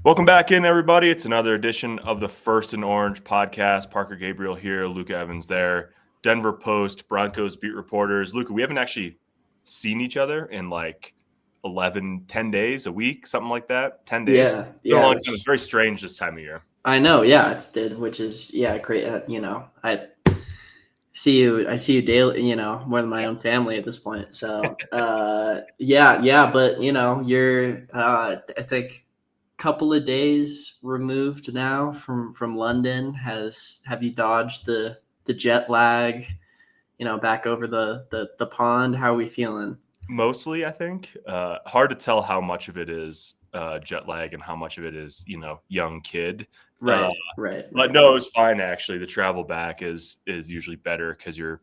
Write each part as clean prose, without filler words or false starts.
Welcome back in, everybody. It's another edition of the First and Orange podcast. Parker Gabriel here, Luca Evans there. Denver Post, Broncos beat reporters. Luca, we haven't actually seen each other in like 10 days, a week, something like that. 10 days. Yeah, It's been a yeah. long time. It's very strange this time of year. I know. Yeah, which is great. I see you daily. More than my own family at this point. So, yeah. But you're I think couple of days removed now from London. Have you dodged the jet lag? Back over the pond. How are we feeling? Mostly, I think. Hard to tell how much of it is jet lag and how much of it is, young kid. Uh, But Right. no, it was fine actually. The travel back is usually better because you're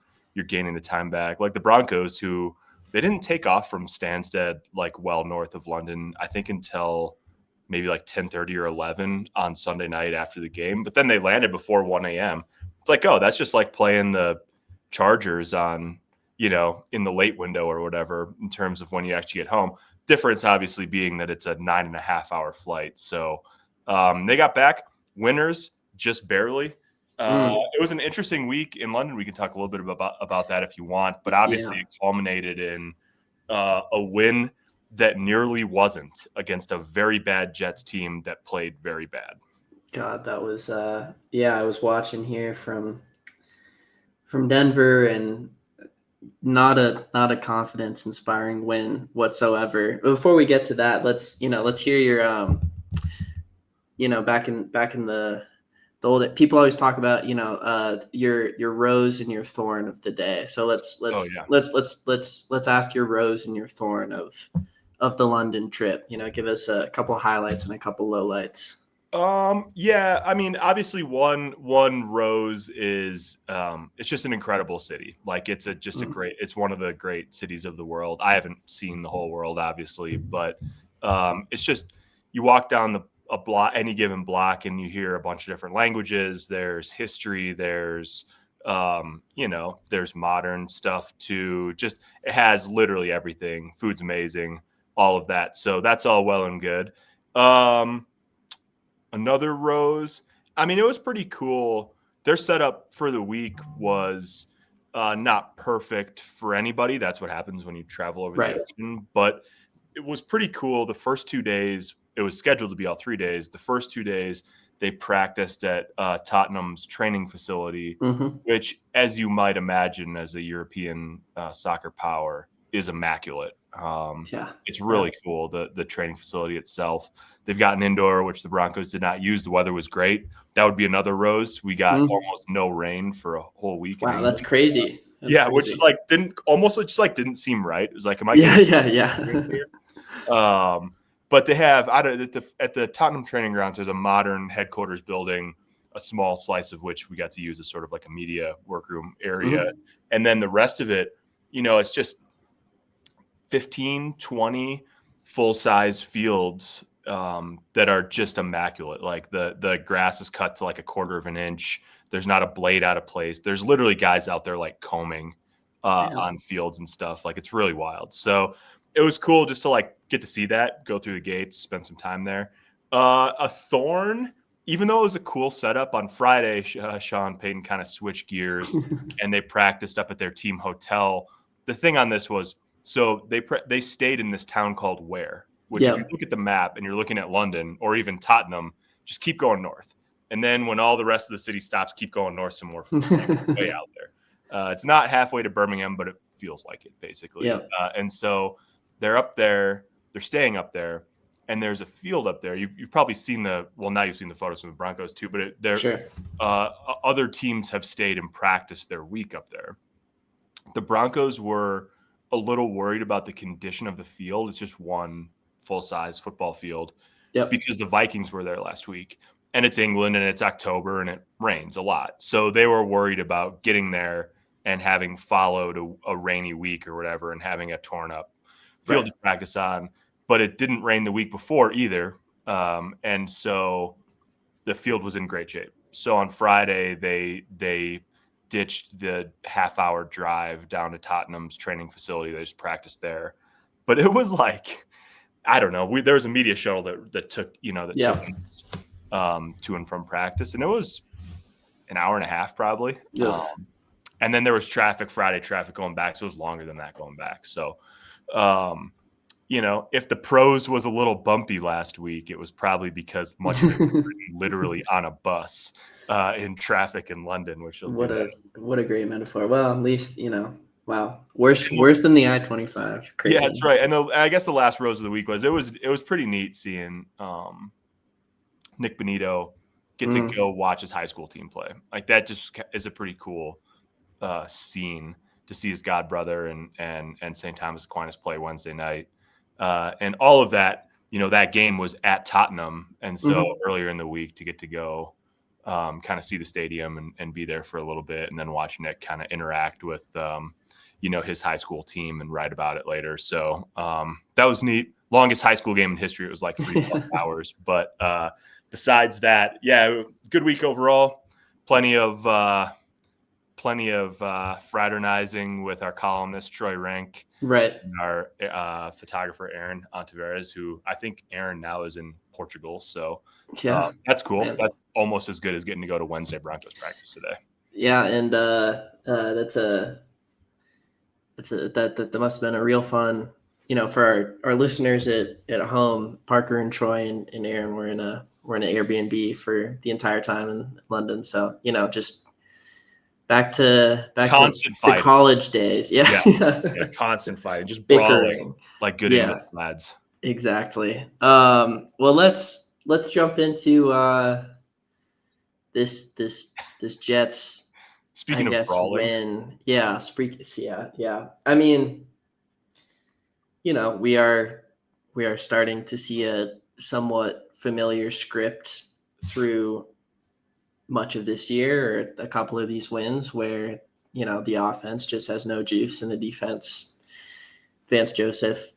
gaining the time back. Like the Broncos, who they didn't take off from Stansted like well north of London, I think until maybe like 10:30 or 11 on Sunday night after the game. But then they landed before 1 a.m. It's like, oh, that's just like playing the Chargers on, in the late window or whatever in terms of when you actually get home. Difference obviously being that it's a 9.5 hour flight. So they got back winners just barely. It was an interesting week in London. We can talk a little bit about that if you want, but obviously Yeah. it culminated in a win that nearly wasn't against a very bad Jets team that played very bad. God, that was I was watching here from Denver, and not a confidence inspiring win whatsoever. Before we get to that, let's hear your back in the old, people always talk about your rose and your thorn of the day. So let's Oh let's yeah. let's let's let's let's ask your rose and your thorn of the London trip. Give us a couple highlights and a couple lowlights. Yeah, I mean, obviously one rose is it's just an incredible city. Like it's it's one of the great cities of the world. I haven't seen the whole world obviously, but it's just you walk down a block, any given block, and you hear a bunch of different languages. There's history, there's modern stuff too. Just it has literally everything. Food's amazing, all of that. So that's all well and good. Um Another rose. I mean, it was pretty cool. Their setup for the week was not perfect for anybody. That's what happens when you travel over the Right. ocean. But it was pretty cool. The first 2 days, it was scheduled to be all 3 days. The first 2 days, they practiced at Tottenham's training facility, Mm-hmm. which, as you might imagine, as a European soccer power, is immaculate. Yeah. It's Yeah. really cool. The training facility itself. They've got an indoor, which the Broncos did not use. The weather was great. That would be another rose. We got Mm. almost no rain for a whole week in Wow, that's England. crazy. That's Yeah, which is crazy. like didn't seem right. It was like, am I Yeah. getting Yeah. Yeah. here? But they have I don't at the Tottenham training grounds. There's a modern headquarters building, a small slice of which we got to use as sort of like a media workroom area, Mm. and then the rest of it, it's just 15, 20 full size fields that are just immaculate. Like the grass is cut to like a quarter of an inch. There's not a blade out of place. There's literally guys out there like combing Damn. on fields and stuff. Like it's really wild. So it was cool just to like get to see that, go through the gates, spend some time there. A thorn, even though it was a cool setup on Friday, Sean Payton kind of switched gears and they practiced up at their team hotel. The thing on this was so they stayed in this town called Ware, which if you Yep. look at the map and you're looking at London or even Tottenham, just keep going north. And then when all the rest of the city stops, keep going north some more from there. Like it's way out there. It's not halfway to Birmingham, but it feels like it basically. Yep. And so they're up there, they're staying up there, and there's a field up there. You've probably seen now you've seen the photos from the Broncos too, but Sure. other teams have stayed and practiced their week up there. The Broncos were a little worried about the condition of the field. It's just one full size football field Yep. because the Vikings were there last week and it's England and it's October and it rains a lot. So they were worried about getting there and having followed a rainy week or whatever and having a torn up field Right. to practice on. But it didn't rain the week before either. And so the field was in great shape. So on Friday, they ditched the half-hour drive down to Tottenham's training facility. They just practiced there. But it was like I don't know. There was a media shuttle that took Yeah. us to and from practice, and it was an hour and a half probably. Oof. And then there was Friday traffic going back, so it was longer than that going back. So, if the pros was a little bumpy last week, it was probably because much of it was literally on a bus in traffic in London, which will do that. What a great metaphor. Well, at least, wow. Worse than the I-25. Crazy. Yeah, that's right. And I guess the last rose of the week was it was pretty neat seeing Nick Bonito get to go watch his high school team play. Like that just is a pretty cool scene to see his god brother and St. Thomas Aquinas play Wednesday night. And all of that, that game was at Tottenham. And so earlier in the week to get to go kind of see the stadium and be there for a little bit and then watch Nick kind of interact with, his high school team and write about it later. So that was neat. Longest high school game in history. It was like 3+ hours. But besides that, yeah, good week overall. Plenty of fraternizing with our columnist Troy Rank, right? And our photographer Aaron Ontiveros, who I think Aaron now is in Portugal. So yeah, that's cool. Man. That's almost as good as getting to go to Wednesday Broncos practice today. Yeah, and that must have been a real fun. For our listeners at home, Parker and Troy and Aaron were in an Airbnb for the entire time in London. So just back to the college days. Yeah. Constant fighting, just bickering, brawling like good English lads. Exactly. Well, let's jump into this Jets. Speaking of brawling, win. Yeah. Yeah. I mean, we are starting to see a somewhat familiar script through much of this year, or a couple of these wins where, the offense just has no juice and the defense, Vance Joseph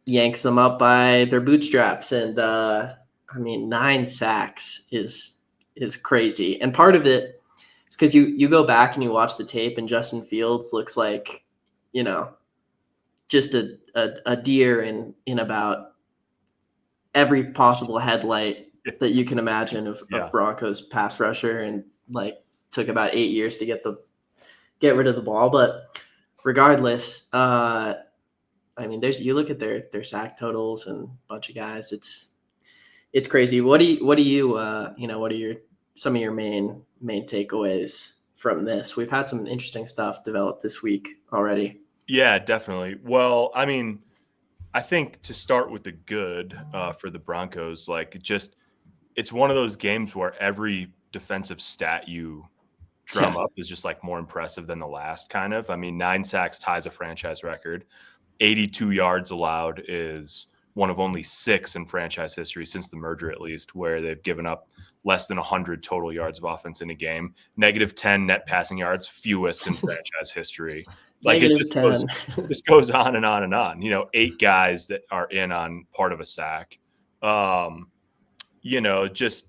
yanks them up by their bootstraps. And 9 sacks is crazy. And part of it is because you go back and you watch the tape and Justin Fields looks like, just a deer in about every possible headlight that you can imagine of Broncos pass rusher, and like took about 8 years to get rid of the ball. But regardless, you look at their sack totals and a bunch of guys, it's crazy. What are some of your main takeaways from this? We've had some interesting stuff develop this week already. Yeah, definitely. Well, I think to start with the good for the Broncos, it's one of those games where every defensive stat you drum up is just like more impressive than the last kind of. 9 sacks ties a franchise record. 82 yards allowed is one of only 6 in franchise history since the merger, at least, where they've given up less than 100 total yards of offense in a game. -10 net passing yards, fewest in franchise hiry. Like it just goes on and on and on. 8 guys that are in on part of a sack. Just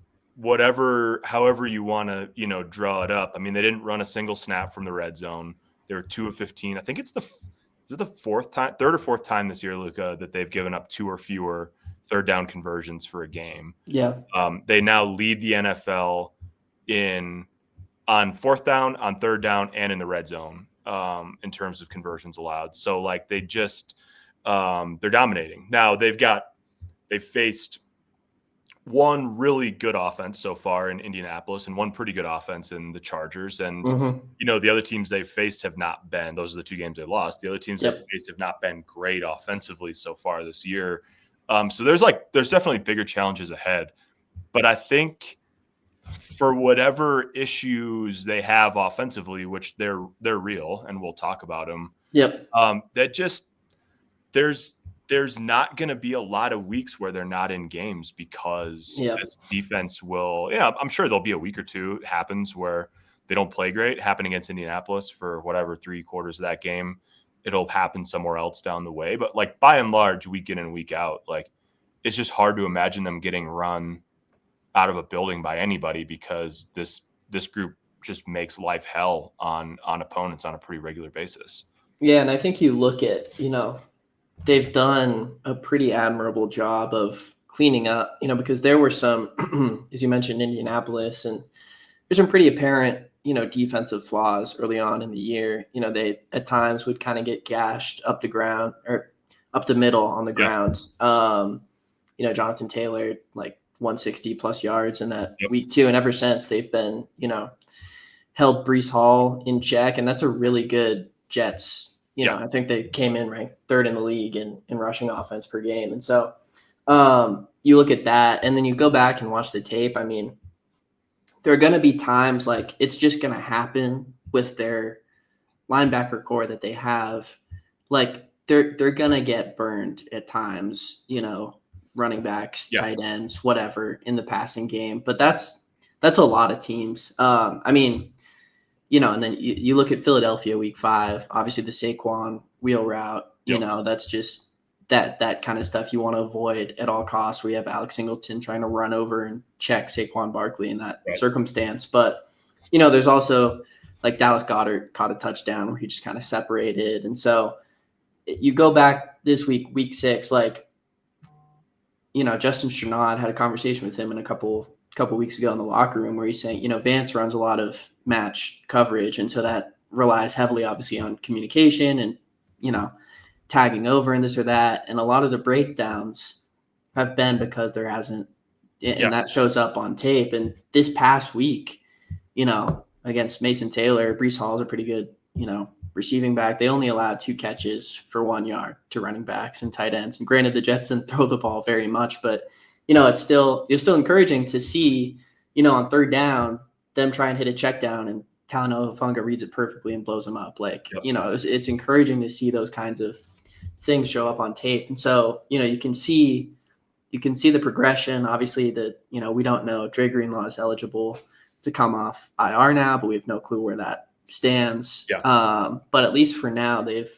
however you want to, draw it up. They didn't run a single snap from the red zone. They were 2 of 15. I think it's third or fourth time this year, Luca, that they've given up 2 or fewer third down conversions for a game. Yeah. They now lead the NFL on fourth down, on third down, and in the red zone in terms of conversions allowed. So they're dominating. Now they've faced one really good offense so far in Indianapolis and one pretty good offense in the Chargers. And, the other teams they've faced have not been, those are the 2 games they lost. The other teams they've faced have not been great offensively so far this year. So there's definitely bigger challenges ahead. But I think for whatever issues they have offensively, which they're real, and we'll talk about them. That just there's not going to be a lot of weeks where they're not in games because this defense will. Yeah, I'm sure there'll be a week or two happens where they don't play great. Happened against Indianapolis for whatever 3 quarters of that game. It'll happen somewhere else down the way. But by and large, week in and week out, it's just hard to imagine them getting run out of a building by anybody because this group just makes life hell on opponents on a pretty regular basis. Yeah, and I think you look at, they've done a pretty admirable job of cleaning up, because there were some, as you mentioned, Indianapolis, and there's some pretty apparent, defensive flaws early on in the year. They at times would kind of get gashed up the ground or up the middle on the Yeah. ground. Jonathan Taylor, like 160 plus yards in that Yep. week 2. And ever since they've been, held Breece Hall in check. And that's a really good Jets. I think they came in ranked 3rd in the league in rushing offense per game. And so you look at that and then you go back and watch the tape. I mean, there are going to be times like it's just going to happen with their linebacker core that they have. Like they're going to get burned at times, running backs, tight ends, whatever in the passing game. But that's a lot of teams. I mean, and then you look at Philadelphia week 5, obviously the Saquon wheel route, that's just that kind of stuff you want to avoid at all costs, where you have Alex Singleton trying to run over and check Saquon Barkley in that circumstance. But, there's also like Dallas Goedert caught a touchdown where he just kind of separated. And so you go back this week 6, like, Justin Strnad had a conversation with him in a couple weeks ago in the locker room where he's saying, Vance runs a lot of match coverage. And so that relies heavily, obviously, on communication and, tagging over and this or that. And a lot of the breakdowns have been because there hasn't, and that shows up on tape. And this past week, against Mason Taylor, Breece Hall is a pretty good, receiving back. They only allowed 2 catches for 1 yard to running backs and tight ends. And granted, the Jets didn't throw the ball very much, but it's still encouraging to see, on 3rd down, them try and hit a check down and Talanoa Hufanga reads it perfectly and blows them up. Like, it's encouraging to see those kinds of things show up on tape. And so, you can see the progression. Obviously we don't know Dre Greenlaw is eligible to come off IR now, but we have no clue where that stands. But at least for now, they've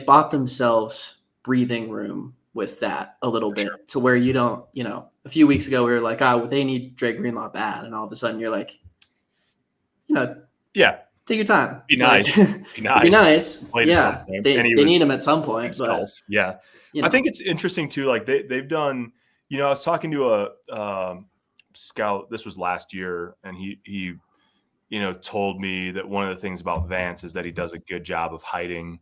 bought themselves breathing room with that a little bit to where you don't, a few weeks ago we were like, they need Dre Greenlaw bad. And all of a sudden you're like, take your time. Be nice. Be nice. Yeah. They need him at some point. Himself. But, I think it's interesting too. Like they've done, I was talking to a scout, this was last year, and he told me that one of the things about Vance is that he does a good job of hiding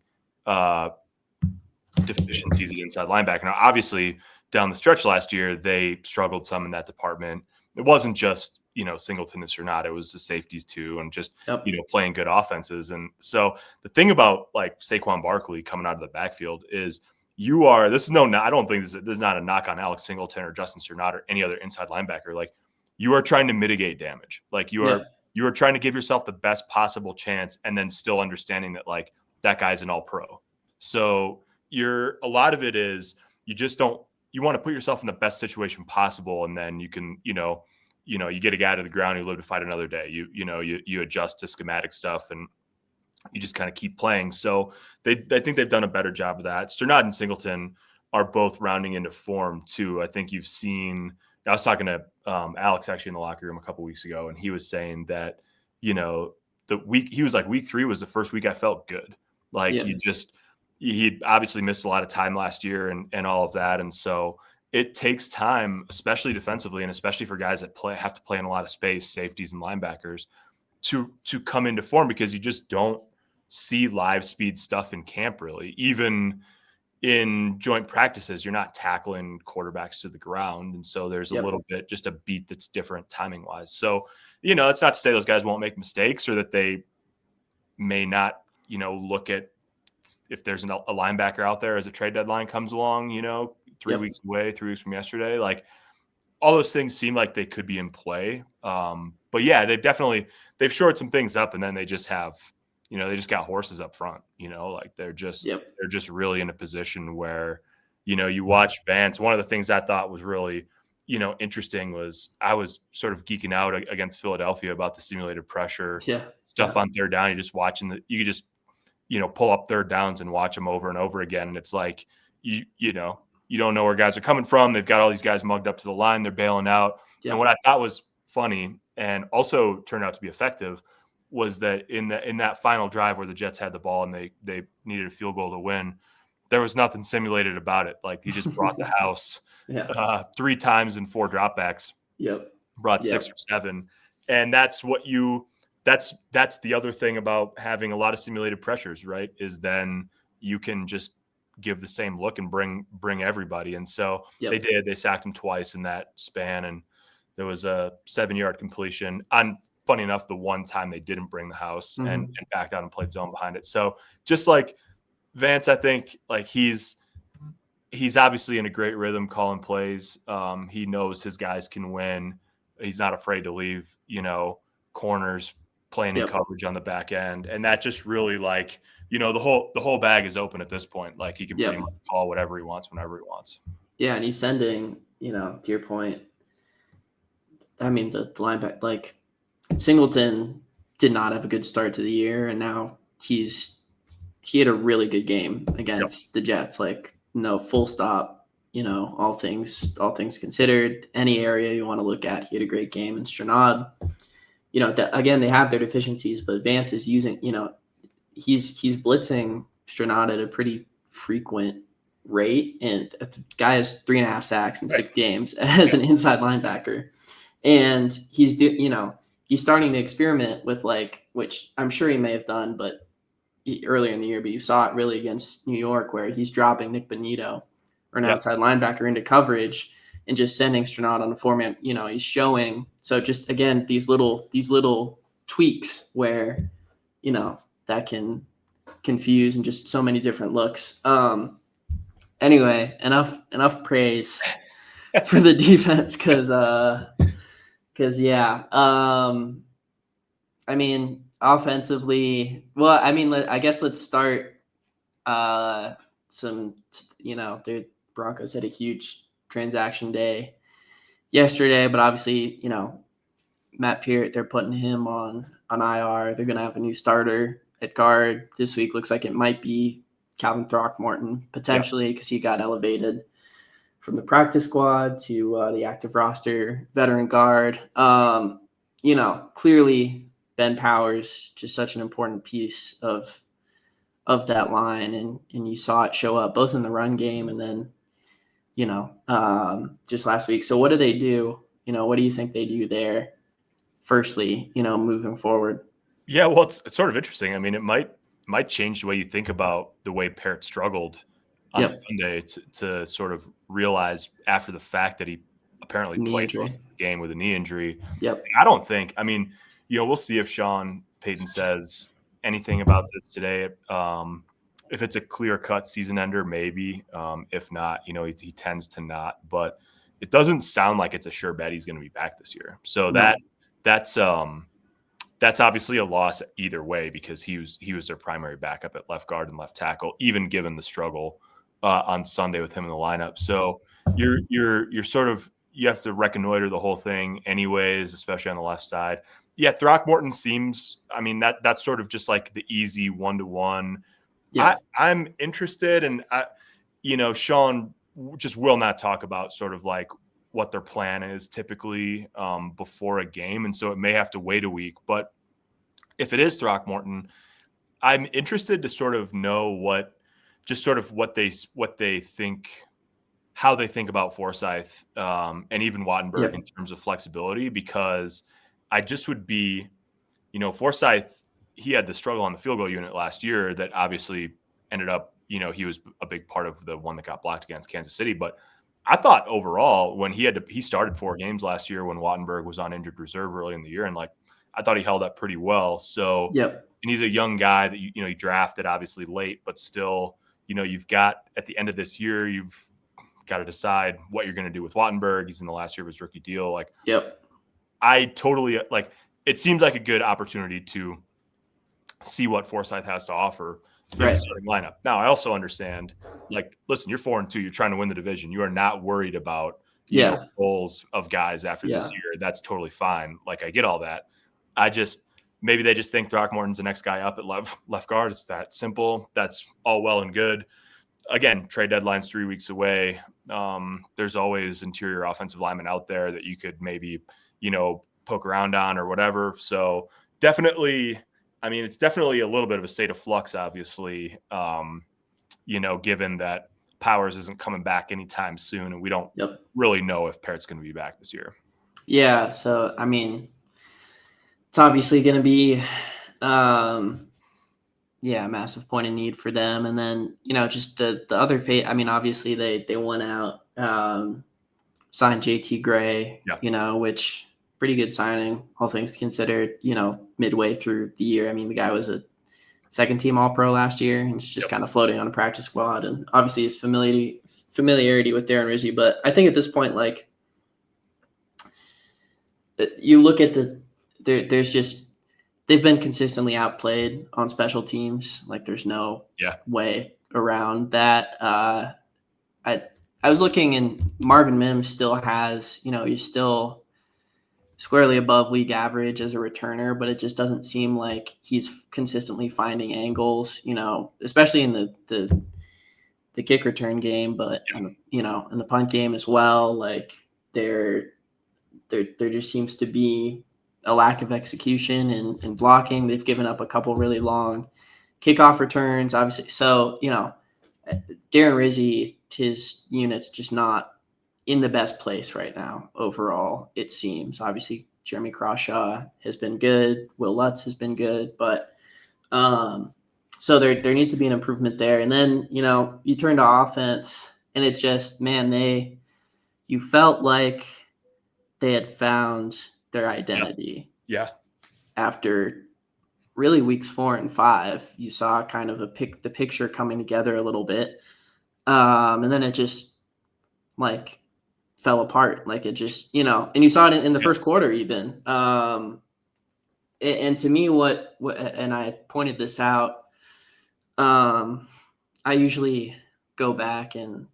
deficiencies at inside linebacker. Now, obviously, down the stretch last year, they struggled some in that department. It wasn't just, Singleton and Strnad, it was the safeties too, and just, playing good offenses. And so the thing about like Saquon Barkley coming out of the backfield is I don't think this is not a knock on Alex Singleton or Justin Strnad or any other inside linebacker. Like you are trying to mitigate damage. Like you are trying to give yourself the best possible chance and then still understanding that like that guy's an all pro. So a lot of it is you want to put yourself in the best situation possible. And then you can, you get a guy to the ground, you live to fight another day. You adjust to schematic stuff and you just kind of keep playing. So I think they've done a better job of that. Strnad and Singleton are both rounding into form too. I think you've seen, I was talking to Alex actually in the locker room a couple weeks ago, and he was saying that, he was like week 3 was the first week I felt good. Like he obviously missed a lot of time last year and all of that. And so it takes time, especially defensively, and especially for guys that have to play in a lot of space, safeties and linebackers, to come into form, because you just don't see live speed stuff in camp really. Even in joint practices, you're not tackling quarterbacks to the ground. And so there's a little bit, just a beat that's different timing wise. So, it's not to say those guys won't make mistakes or that they may not, look at if there's a linebacker out there as a trade deadline comes along, 3 weeks away, 3 weeks from yesterday, like all those things seem like they could be in play. But yeah, they've shored some things up, and then they just have, they just got horses up front, like they're just really in a position where, you watch Vance. One of the things I thought was really, interesting was I was sort of geeking out against Philadelphia about the simulated pressure stuff on 3rd down. You're just watching you just, pull up 3rd downs and watch them over and over again. And it's like, you don't know where guys are coming from. They've got all these guys mugged up to the line. They're bailing out. And what I thought was funny and also turned out to be effective was that in that final drive where the Jets had the ball and they needed a field goal to win, there was nothing simulated about it. Like he just brought the house Yeah. 3 times in 4 dropbacks, Yep. brought 6 Yep. or 7. And that's the other thing about having a lot of simulated pressures, right? Is then you can just give the same look and bring everybody. And so Yep. they sacked him twice in that span. And there was a 7-yard completion on, funny enough, the one time they didn't bring the house and backed out and played zone behind it. So just like Vance, I think like he's obviously in a great rhythm calling plays. He knows his guys can win. He's not afraid to leave, corners playing in coverage on the back end. And that just really like, the whole bag is open at this point. Like he can pretty much call whatever he wants, whenever he wants. Yeah. And he's sending, to your point, I mean, the linebacker, like Singleton did not have a good start to the year. And now he had a really good game against the Jets. Like, no, full stop, all things considered, any area you want to look at, he had a great game. And Stranad, again, they have their deficiencies, but Vance is using, he's blitzing Stranad at a pretty frequent rate. And the guy has 3.5 sacks in 6 games as an inside linebacker. And he's starting to experiment with which I'm sure he may have done, but earlier in the year, but you saw it really against New York where he's dropping Nick Bonito or an outside linebacker into coverage and just sending Stranad on a 4-man, he's showing. So just, again, these little tweaks where, that can confuse and just so many different looks. Anyway, enough praise for the defense. Cause yeah. I mean, offensively, well, I mean, I guess let's start the Broncos had a huge transaction day yesterday, but obviously, Matt Peart, they're putting him on IR. They're going to have a new starter at guard this week. Looks like it might be Calvin Throckmorton potentially because he got elevated from the practice squad to the active roster veteran guard. Clearly Ben Powers, just such an important piece of that line, and you saw it show up both in the run game and then, just last week. So what do they do? What do you think they do there? Firstly, moving forward. Yeah, well, it's sort of interesting. I mean, it might change the way you think about the way Parrott struggled on Sunday to sort of realize after the fact that he apparently played the game with a knee injury. Yep. I don't think. I mean, we'll see if Sean Payton says anything about this today. If it's a clear-cut season ender, maybe. If not, he tends to not. But it doesn't sound like it's a sure bet he's going to be back this year. So that's obviously a loss either way because he was their primary backup at left guard and left tackle, even given the struggle on Sunday with him in the lineup. So you're sort of, you have to reconnoiter the whole thing anyways, especially on the left side. Yeah, Throckmorton seems, I mean, that's sort of just like the easy 1-to-1. Yeah. I'm interested, and Sean just will not talk about sort of like what their plan is typically before a game, and so it may have to wait a week. But if it is Throckmorton, I'm interested to sort of know what they think, how they think about Forsyth and even Wattenberg in terms of flexibility, because I just would be, Forsyth, he had the struggle on the field goal unit last year that obviously ended up, he was a big part of the one that got blocked against Kansas City. But I thought overall when he started 4 games last year when Wattenberg was on injured reserve early in the year. And I thought he held up pretty well. So, and he's a young guy that, you drafted obviously late, but still, you've got at the end of this year, you've got to decide what you're going to do with Wattenberg. He's in the last year of his rookie deal. I totally it seems like a good opportunity to see what Forsyth has to offer in the starting lineup. Now, I also understand, listen, you're 4-2, you're trying to win the division. You are not worried about goals of guys after this year. That's totally fine. I get all that. Maybe they just think Throckmorton's the next guy up at left guard. It's that simple. That's all well and good. Again, trade deadline's 3 weeks away. There's always interior offensive linemen out there that you could maybe, poke around on or whatever. So definitely, I mean, it's definitely a little bit of a state of flux, obviously. given that Powers isn't coming back anytime soon, and we don't Yep. really know if Parrott's going to be back this year. Yeah. So, I mean, it's obviously going to be, a massive point of need for them. And then, just the other I mean, obviously they went out, signed JT Gray, Yeah. Which pretty good signing, all things considered, midway through the year. I mean, the guy was a second team All-Pro last year, and he's just kind of floating on a practice squad. And obviously his familiarity with Darren Rizzi. But I think at this point, like, you look at there's just, they've been consistently outplayed on special teams. Like, there's no way around that. I was looking, and Marvin Mims still has, he's still squarely above league average as a returner, but it just doesn't seem like he's consistently finding angles, especially in the kick return game, but in the punt game as well. Like, there just seems to be a lack of execution and blocking. They've given up a couple really long kickoff returns, obviously. So, Darren Rizzi, his unit's just not in the best place right now overall, it seems. Obviously, Jeremy Crawshaw has been good. Will Lutz has been good. But so there needs to be an improvement there. And then, you turn to offense, and it just, man, you felt like they had found their identity. Yeah. After really weeks 4 and 5, you saw kind of the picture coming together a little bit. And then it just like fell apart. Like, it just, and you saw it in the first quarter even. And to me, what, and I pointed this out, I usually go back and,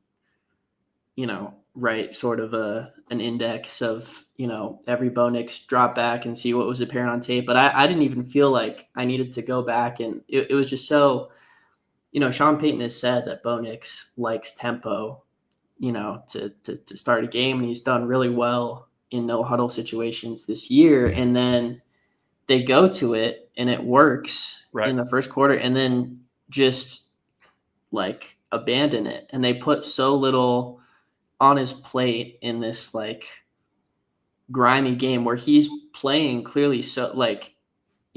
write sort of an index of, every Bo Nix drop back and see what was apparent on tape. But I didn't even feel like I needed to go back. And it was just so, Sean Payton has said that Bo Nix likes tempo, to start a game. And he's done really well in no huddle situations this year. And then they go to it and it works in the first quarter, and then just like abandon it. And they put so little on his plate in this like grimy game where he's playing clearly. So like,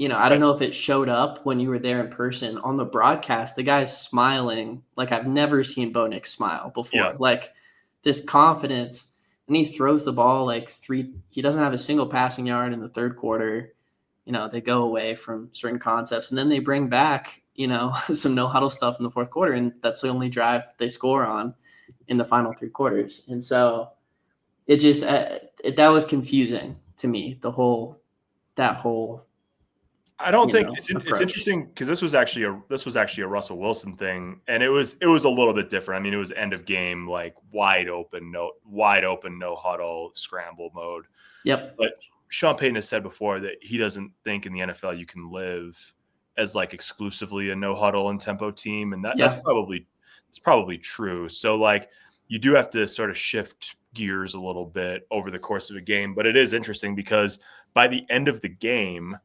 I don't know if it showed up when you were there in person. On the broadcast, the guy's smiling like I've never seen Bo Nix smile before. Like, this confidence, and he throws the ball like he doesn't have a single passing yard in the third quarter. They go away from certain concepts, and then they bring back, some no huddle stuff in the fourth quarter, and that's the only drive they score on in the final 3 quarters. And so it just, that was confusing to me, that whole I don't think it's interesting because this was actually a Russell Wilson thing, and it was a little bit different. I mean, it was end of game, like wide open, no huddle scramble mode. Yep. But Sean Payton has said before that he doesn't think in the NFL you can live as like exclusively a no huddle and tempo team, and that's probably true. So like, you do have to sort of shift gears a little bit over the course of a game. But it is interesting because by the end of the game,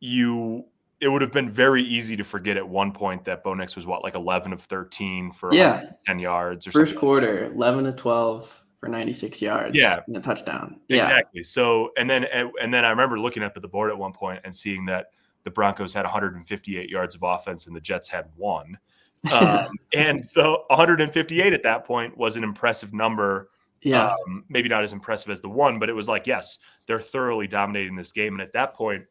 it would have been very easy to forget at one point that Bo Nix was like 11 of 13 for 10 yards or first something. Quarter, 11 of 12 for 96 yards. And a touchdown. Exactly. So, and then I remember looking up at the board at one point and seeing that the Broncos had 158 yards of offense and the Jets had 1. And the 158 at that point was an impressive number. Maybe not as impressive as the 1, but it was like, yes, they're thoroughly dominating this game. And at that point,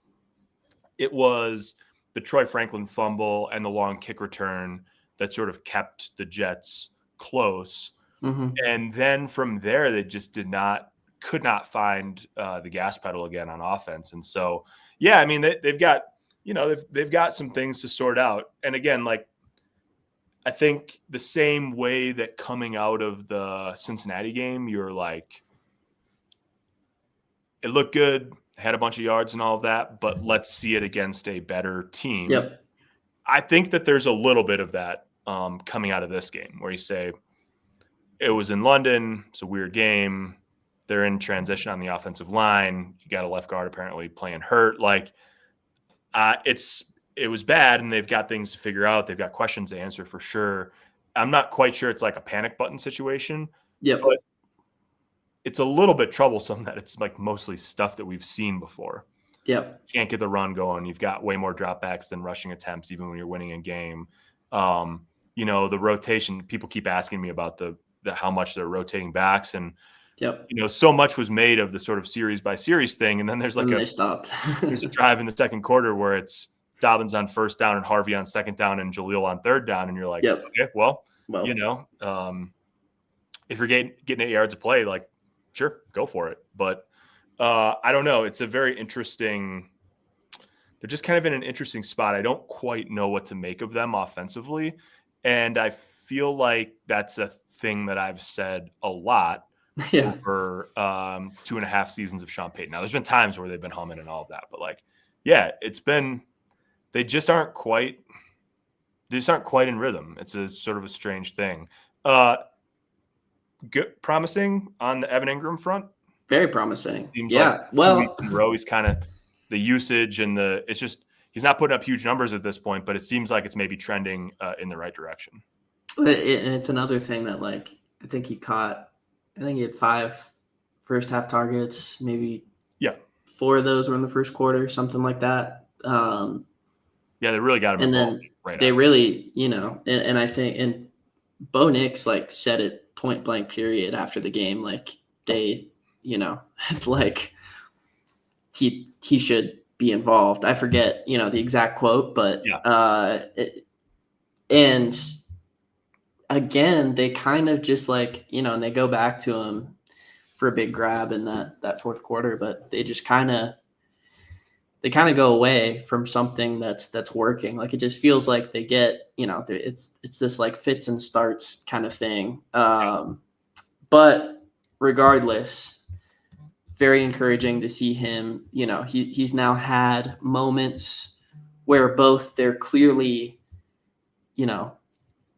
it was the Troy Franklin fumble and the long kick return that sort of kept the Jets close. Mm-hmm. And then from there, they just could not find the gas pedal again on offense. And so, I mean, they've got, they've got some things to sort out. And again, like, I think the same way that coming out of the Cincinnati game, you're like, it looked good, had a bunch of yards and all of that, but let's see it against a better team. Yep. I think that there's a little bit of that coming out of this game where you say it was in London. It's a weird game. They're in transition on the offensive line. You got a left guard apparently playing hurt. Like, it was bad, and they've got things to figure out. They've got questions to answer for sure. I'm not quite sure it's like a panic button situation, Yep. but it's a little bit troublesome that it's like mostly stuff that we've seen before. Yep. Can't get the run going. You've got way more dropbacks than rushing attempts, even when you're winning a game. The rotation, people keep asking me about the how much they're rotating backs. And, Yep. so much was made of the sort of series by series thing. And then there's like And they stopped. there's a drive in the second quarter where it's Dobbins on first down and Harvey on second down and Jaleel on third down. And you're like, Yep. okay, well, Well, if you're getting 8 yards of play, like, sure, go for it. But I don't know. It's a very interesting. They're just kind of in an interesting spot. I don't quite know what to make of them offensively. And I feel like that's a thing that I've said a lot yeah. over 2.5 seasons of Sean Payton. Now, there's been times where they've been humming and all of that. But, like, yeah, they just aren't quite in rhythm. It's a sort of a strange thing. Good, promising on the Evan Ingram front. Very promising. Seems yeah. like 2 weeks in a row, he's kind of the usage and it's just he's not putting up huge numbers at this point, but it seems like it's maybe trending in the right direction. And it's another thing that, like, I think he had 5 first half targets, maybe 4 of those were in the first quarter, something like that. They really got him. And then they really, and I think, and Bo Nix, like, said it point blank period after the game, like, they, like, he should be involved. I forget, the exact quote, but and again, they kind of just, like, and they go back to him for a big grab in that fourth quarter, but they just kind of go away from something that's working. Like, it just feels like they get, it's this, like, fits and starts kind of thing. But regardless, very encouraging to see him. He's now had moments where both they're clearly,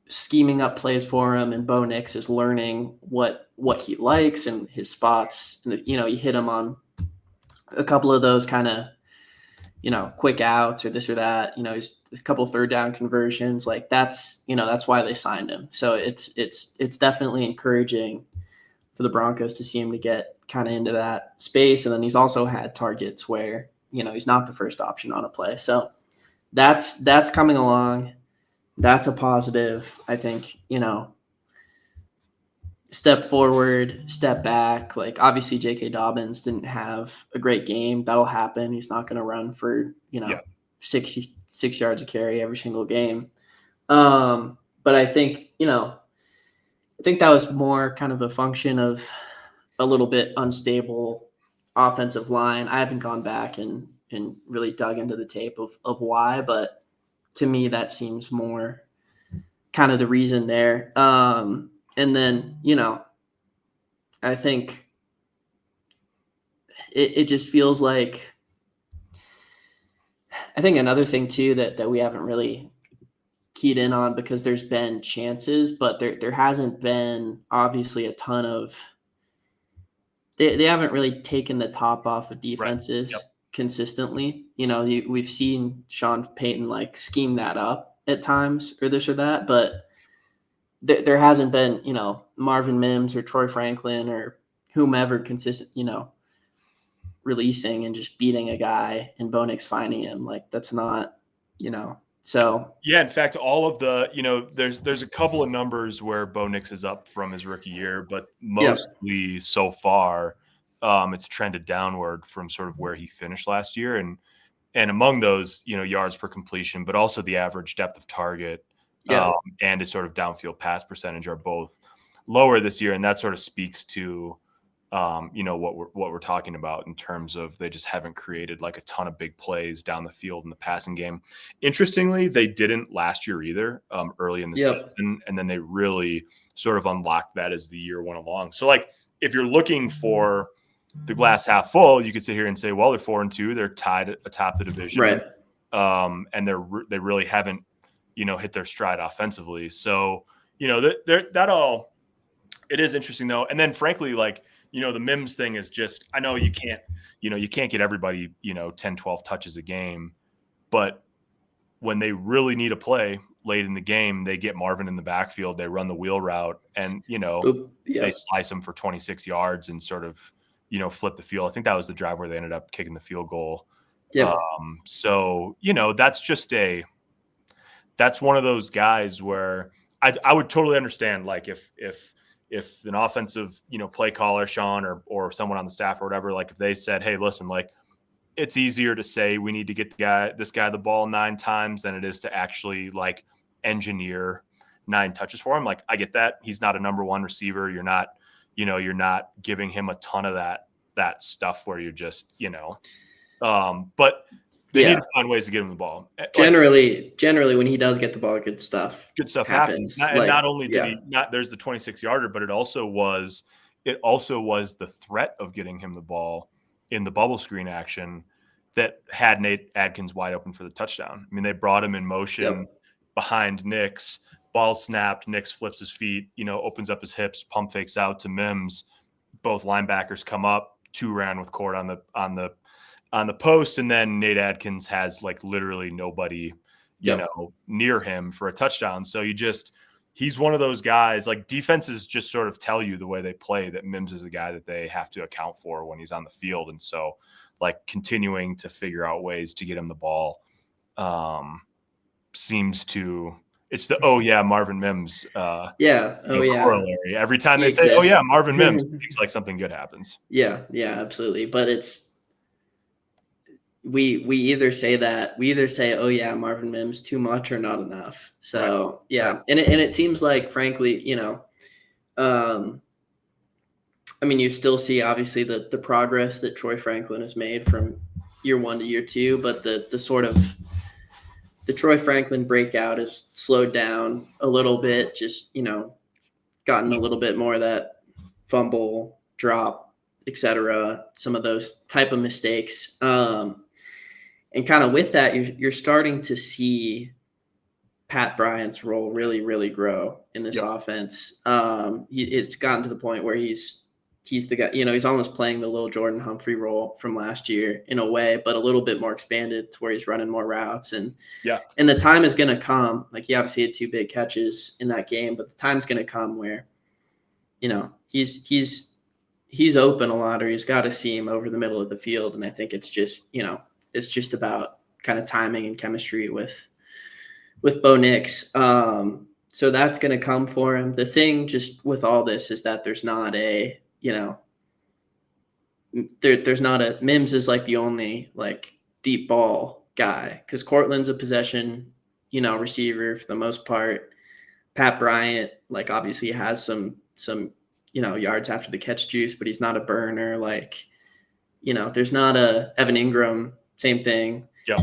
scheming up plays for him, and Bo Nix is learning what he likes and his spots. And, he hit him on a couple of those kind of, quick outs or this or that. He's a couple of third down conversions. Like, that's why they signed him. So it's definitely encouraging for the Broncos to see him to get kind of into that space. And then he's also had targets where, he's not the first option on a play. So that's coming along. That's a positive. I think, step forward, step back. Like, obviously J.K. Dobbins didn't have a great game. That'll happen. He's not going to run for, 6 yards a carry every single game. But I think, that was more kind of a function of a little bit unstable offensive line. I haven't gone back and really dug into the tape of why, but to me, that seems more kind of the reason there. And then, I think it just feels like, I think another thing too that we haven't really keyed in on, because there's been chances, but there hasn't been obviously a ton of, they haven't really taken the top off of defenses consistently. We've seen Sean Payton, like, scheme that up at times or this or that, but there hasn't been, Marvin Mims or Troy Franklin or whomever consistent, releasing and just beating a guy and Bo Nix finding him. Like, that's not, so. Yeah, in fact, all of the, there's a couple of numbers where Bo Nix is up from his rookie year, but mostly so far, it's trended downward from sort of where he finished last year. And among those, yards per completion, but also the average depth of target and his sort of downfield pass percentage are both lower this year. And that sort of speaks to, what we're talking about in terms of they just haven't created like a ton of big plays down the field in the passing game. Interestingly, they didn't last year either, early in the season. And then they really sort of unlocked that as the year went along. So, like, if you're looking for the glass half full, you could sit here and say, well, they're 4-2, they're tied atop the division. Right. And they really haven't, hit their stride offensively. So, that all, it is interesting though. And then frankly, like, the Mims thing is just, I know you can't get everybody, 10, 12 touches a game, but when they really need a play, late in the game, they get Marvin in the backfield, they run the wheel route, and Boop. they Yep. slice him for 26 yards and sort of flip the field. I think that was the drive where they ended up kicking the field goal. Yep. So that's one of those guys where I would totally understand, like if an offensive play caller, Sean, or someone on the staff or whatever, like if they said, hey, listen, like it's easier to say we need to get this guy the ball 9 times than it is to actually like engineer 9 touches for him. Like I get that. He's not a number 1 receiver. You're not giving him a ton of that stuff where you're just, but they need to find ways to get him the ball. Generally, when he does get the ball, good stuff happens. And not only did he not, there's the 26 yarder, but it also was the threat of getting him the ball in the bubble screen action that had Nate Adkins wide open for the touchdown. I mean, they brought him in motion behind Nix, ball snapped, Nix flips his feet, opens up his hips, pump fakes out to Mims. Both linebackers come up, 2 ran with court on the post, and then Nate Adkins has like literally nobody, near him for a touchdown. So he's one of those guys, like defenses just sort of tell you the way they play that Mims is a guy that they have to account for when he's on the field. And so like continuing to figure out ways to get him the ball seems to, it's the, Marvin Mims. Corollary. Every time they say, Marvin Mims, it seems like something good happens. Yeah, absolutely. But we either say, Marvin Mims too much or not enough. So right. And it seems like, frankly, I mean, you still see obviously the progress that Troy Franklin has made from year 1 to year 2, but the sort of the Troy Franklin breakout has slowed down a little bit, just, gotten a little bit more of that fumble, drop, etc., some of those type of mistakes. And kind of with that, you're starting to see Pat Bryant's role really, really grow in this offense. It's gotten to the point where he's the guy, he's almost playing the little Jordan Humphrey role from last year in a way, but a little bit more expanded to where he's running more routes. And the time is going to come, like he obviously had 2 big catches in that game, but the time's going to come where, he's open a lot, or he's got to see him over the middle of the field. And I think it's just, it's just about kind of timing and chemistry with Bo Nix. So that's going to come for him. The thing just with all this is that there's not a, there's not a, Mims is like the only like deep ball guy, because Cortland's a possession, receiver for the most part. Pat Bryant, like obviously has some yards after the catch juice, but he's not a burner. Like, there's not a Evan Ingram, same thing. Yeah.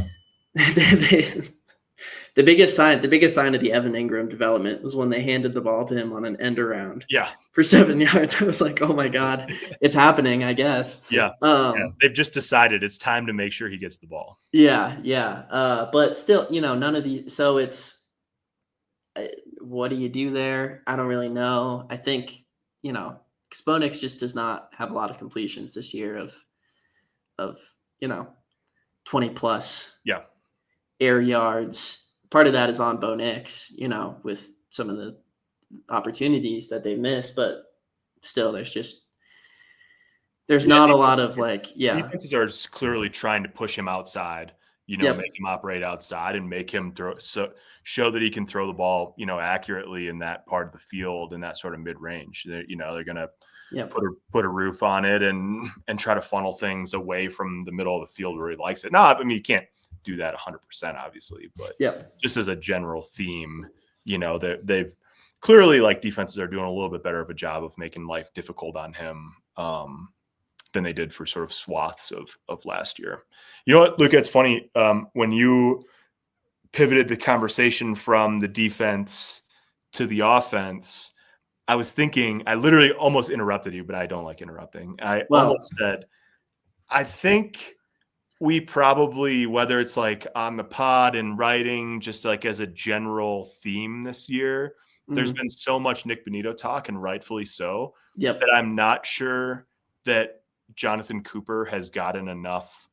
The biggest sign of the Evan Ingram development was when they handed the ball to him on an end around. Yeah. For 7 yards. I was like, oh my God, it's happening, I guess. Yeah. They've just decided it's time to make sure he gets the ball. Yeah. But still, none of these. So it's, what do you do there? I don't really know. I think, Bo Nix just does not have a lot of completions this year of 20 plus air yards. Part of that is on Bo Nix, with some of the opportunities that they missed, but still there's not a lot of defenses are clearly trying to push him outside, make him operate outside and make him show that he can throw the ball, accurately in that part of the field, in that sort of mid-range. They're going to put a roof on it and try to funnel things away from the middle of the field where he likes it. No, I mean, you can't do that 100%, obviously, but just as a general theme, they've clearly, like, defenses are doing a little bit better of a job of making life difficult on him than they did for sort of swaths of last year. You know what, Luca, it's funny, when you pivoted the conversation from the defense to the offense, I was thinking, I literally almost interrupted you, but I don't like interrupting. Almost said, I think we probably, whether it's like on the pod and writing, just like as a general theme this year, there's been so much Nick Bonito talk, and rightfully so, that I'm not sure that Jonathan Cooper has gotten enough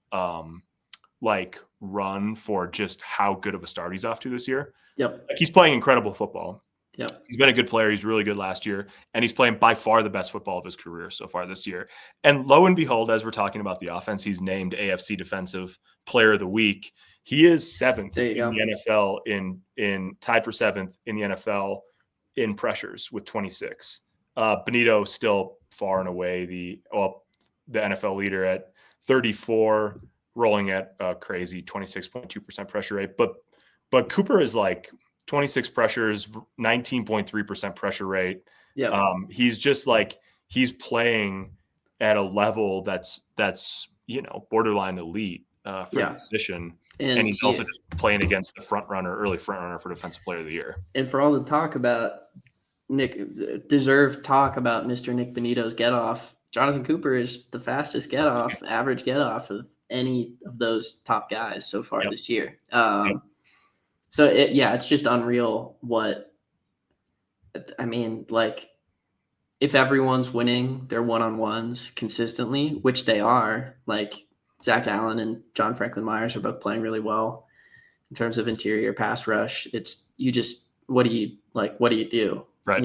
run for just how good of a start he's off to this year. Yep. Like, he's playing incredible football. Yep. He's been a good player. He's really good last year, and he's playing by far the best football of his career so far this year. And lo and behold, as we're talking about the offense, he's named AFC Defensive Player of the Week. He is seventh There you in go. the NFL in tied for seventh in the NFL in pressures with 26. Benito still far and away the NFL leader at 34, rolling at a crazy 26.2% pressure rate. But Cooper is like 26 pressures, 19.3% pressure rate. Yep. He's just like, he's playing at a level that's borderline elite for the position. And he's also just playing against the early front runner for Defensive Player of the Year. And for all the talk about deserved talk about Mr. Nick Benito's get off, Jonathan Cooper is the fastest get off, average get off of any of those top guys so far this year. So it's just unreal like, if everyone's winning their one-on-ones consistently, which they are, like Zach Allen and John Franklin Myers are both playing really well in terms of interior pass rush. It's what do you do? Right.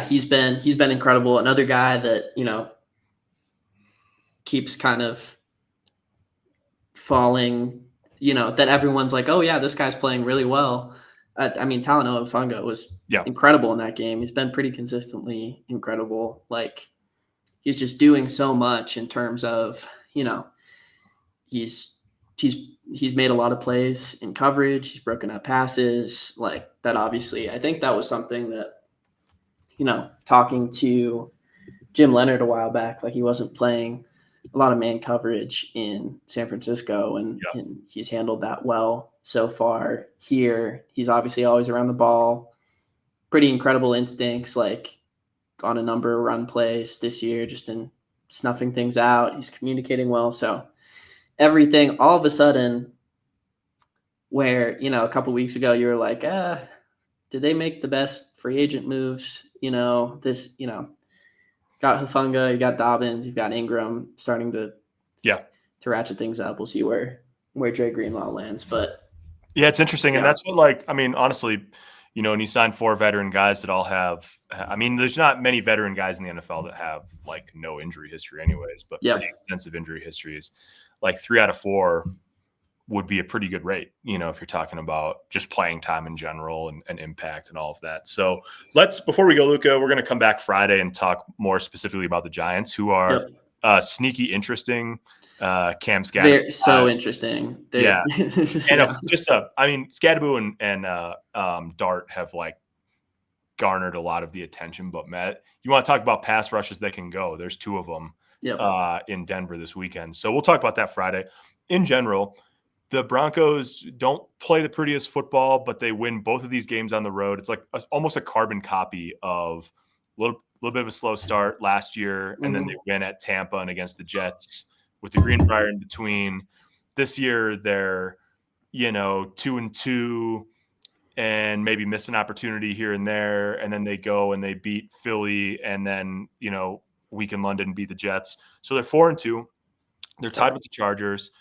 He's been incredible. Another guy that, keeps kind of falling, that everyone's like, oh yeah, this guy's playing really well. Talanoa Hufanga was incredible in that game. He's been pretty consistently incredible. Like, he's just doing so much in terms of, he's made a lot of plays in coverage. He's broken up passes like that. Obviously, I think that was something that, talking to Jim Leonard a while back, like, he wasn't playing a lot of man coverage in San Francisco, and he's handled that well so far here. He's obviously always around the ball, pretty incredible instincts, like on a number of run plays this year, just in snuffing things out. He's communicating well. So everything all of a sudden, where, a couple weeks ago you were like, did they make the best free agent moves? Got Hufanga, you got Dobbins, you've got Ingram starting to ratchet things up. We'll see where Dre Greenlaw lands. But it's interesting. And that's what, honestly, when you sign 4 veteran guys that all have, there's not many veteran guys in the NFL that have like no injury history anyways, but pretty extensive injury histories. Like 3 out of 4 would be a pretty good rate, if you're talking about just playing time in general and impact and all of that. So before we go, Luca, we're going to come back Friday and talk more specifically about the Giants, who are sneaky interesting. Cam Scadaboo. They're so interesting. And Scadaboo and Dart have like garnered a lot of the attention, but Matt, you want to talk about pass rushes that can go. There's 2 of them in Denver this weekend. So we'll talk about that Friday. In general, the Broncos don't play the prettiest football, but they win both of these games on the road. It's like almost a carbon copy of a little bit of a slow start last year, and then they win at Tampa and against the Jets with the Greenbrier in between. This year, they're 2-2 and maybe miss an opportunity here and there, and then they go and they beat Philly, and then week in London beat the Jets. So they're 4-2. They're tied with the Chargers.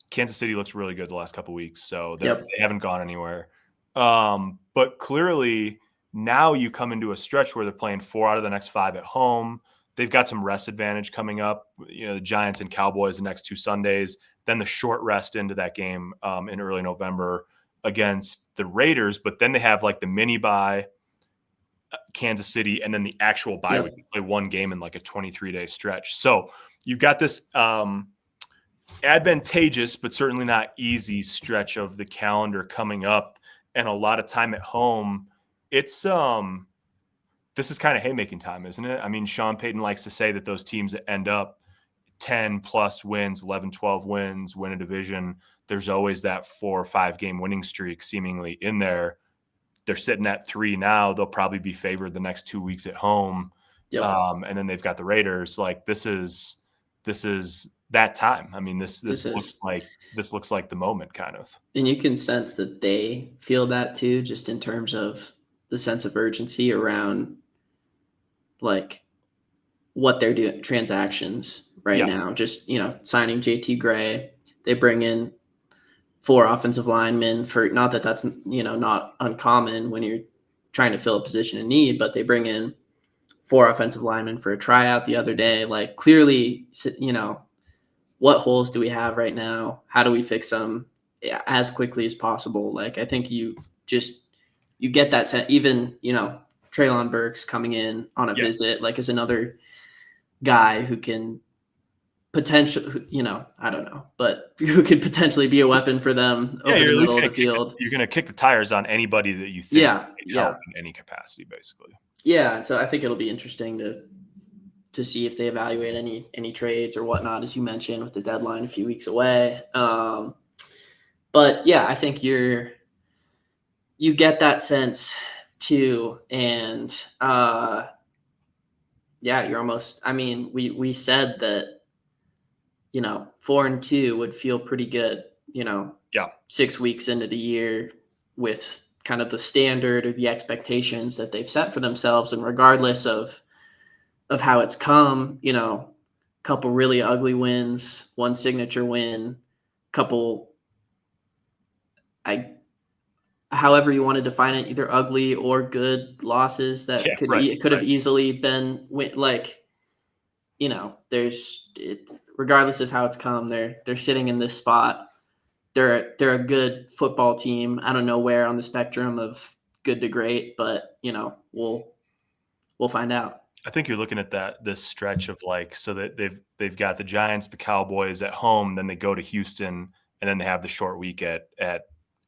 Kansas City looks really good the last couple of weeks, so they haven't gone anywhere. But clearly now you come into a stretch where they're playing 4 out of the next 5 at home. They've got some rest advantage coming up. The Giants and Cowboys the next 2 Sundays, then the short rest into that game in early November against the Raiders. But then they have like the mini bye, Kansas City, and then the actual bye week. They play 1 game in like a 23-day stretch. So you've got this advantageous but certainly not easy stretch of the calendar coming up, and a lot of time at home. It's this is kind of haymaking time, isn't it? Sean Payton likes to say that those teams that end up 10 plus wins, 11, 12 wins, win a division, there's always that 4 or 5 game winning streak seemingly in there. They're sitting at 3 now. They'll probably be favored the next 2 weeks at home. And then they've got the Raiders. Like, this is that time. This looks like the moment, kind of. And you can sense that they feel that too, just in terms of the sense of urgency around like what they're doing, transactions now. Just, signing JT Gray, they bring in 4 offensive linemen for, not that that's, not uncommon when you're trying to fill a position in need, but they bring in 4 offensive linemen for a tryout the other day. Like, clearly, what holes do we have right now? How do we fix them as quickly as possible? Like, I think you get that sense. Even, Treylon Burks coming in on a visit, like, is another guy who can potentially, I don't know, but who could potentially be a weapon for them over the middle of the field. You're going to kick the tires on anybody that you think can help in any capacity, basically. Yeah, so I think it'll be interesting to see if they evaluate any trades or whatnot, as you mentioned, with the deadline a few weeks away. But yeah, I think you get that sense too, and you're almost. I mean, we said that 4-2 would feel pretty good. 6 weeks into the year, with kind of the standard or the expectations that they've set for themselves, and regardless of how it's come, couple really ugly wins, one signature win, couple, however you want to define it, either ugly or good losses that could have easily been like, regardless of how it's come, they're sitting in this spot. They're a good football team. I don't know where on the spectrum of good to great, but we'll find out. I think you're looking at this stretch of so that they've got the Giants, the Cowboys at home, then they go to Houston, and then they have the short week at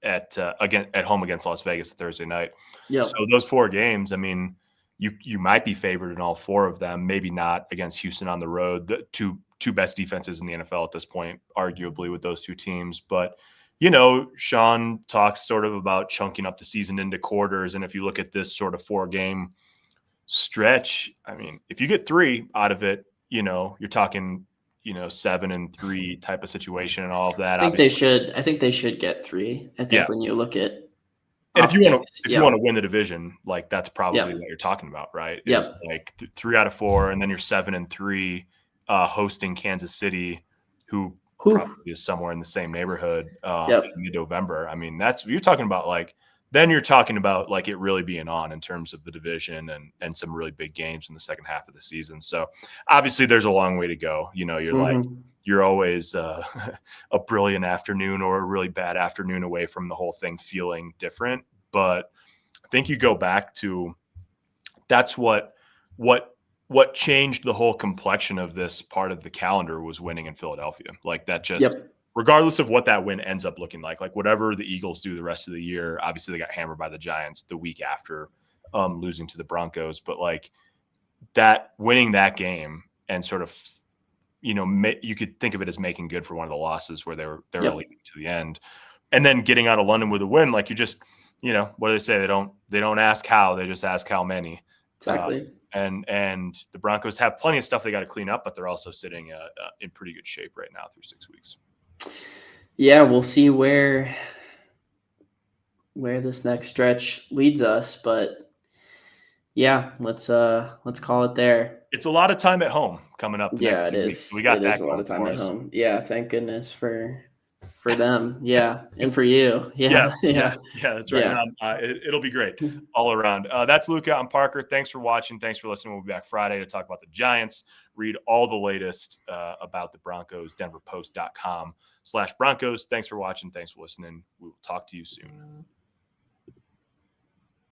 home against Las Vegas Thursday night. Yep. So those 4 games, I mean, you might be favored in all 4 of them, maybe not against Houston on the road. The two best defenses in the NFL at this point, arguably, with those 2 teams. But Sean talks sort of about chunking up the season into quarters, and if you look at this sort of 4-game stretch, I mean, if you get 3 out of it, you're talking 7-3 type of situation and all of that. I think they should get 3. I think when you look at, and if you want to win the division, like, that's probably what you're talking about, right? Yeah. Is like 3 out of 4, and then you're 7-3, hosting Kansas City, who probably is somewhere in the same neighborhood in mid-November. I mean, you're talking about it really being on in terms of the division and some really big games in the second half of the season. So obviously there's a long way to go. You're always a brilliant afternoon or a really bad afternoon away from the whole thing feeling different. But I think you go back to, that's what changed the whole complexion of this part of the calendar, was winning in Philadelphia. Like, that just regardless of what that win ends up looking like whatever the Eagles do the rest of the year, obviously they got hammered by the Giants the week after losing to the Broncos, but that winning that game and sort of, you could think of it as making good for one of the losses where they were leading to the end, and then getting out of London with a win. Like, you just, what do they say? They don't ask how, they just ask how many. Exactly. And the Broncos have plenty of stuff they got to clean up, but they're also sitting in pretty good shape right now through 6 weeks. Yeah, we'll see where this next stretch leads us, but yeah, let's call it there. It's a lot of time at home coming up. Yeah, it is. Weeks. We got that a lot of time at home. Yeah, thank goodness for them. Yeah, and for you. Yeah, that's right. Yeah. It'll be great all around. That's Luca. I'm Parker. Thanks for watching. Thanks for listening. We'll be back Friday to talk about the Giants. Read all the latest about the Broncos, denverpost.com/Broncos. Thanks for watching. Thanks for listening. We will talk to you soon.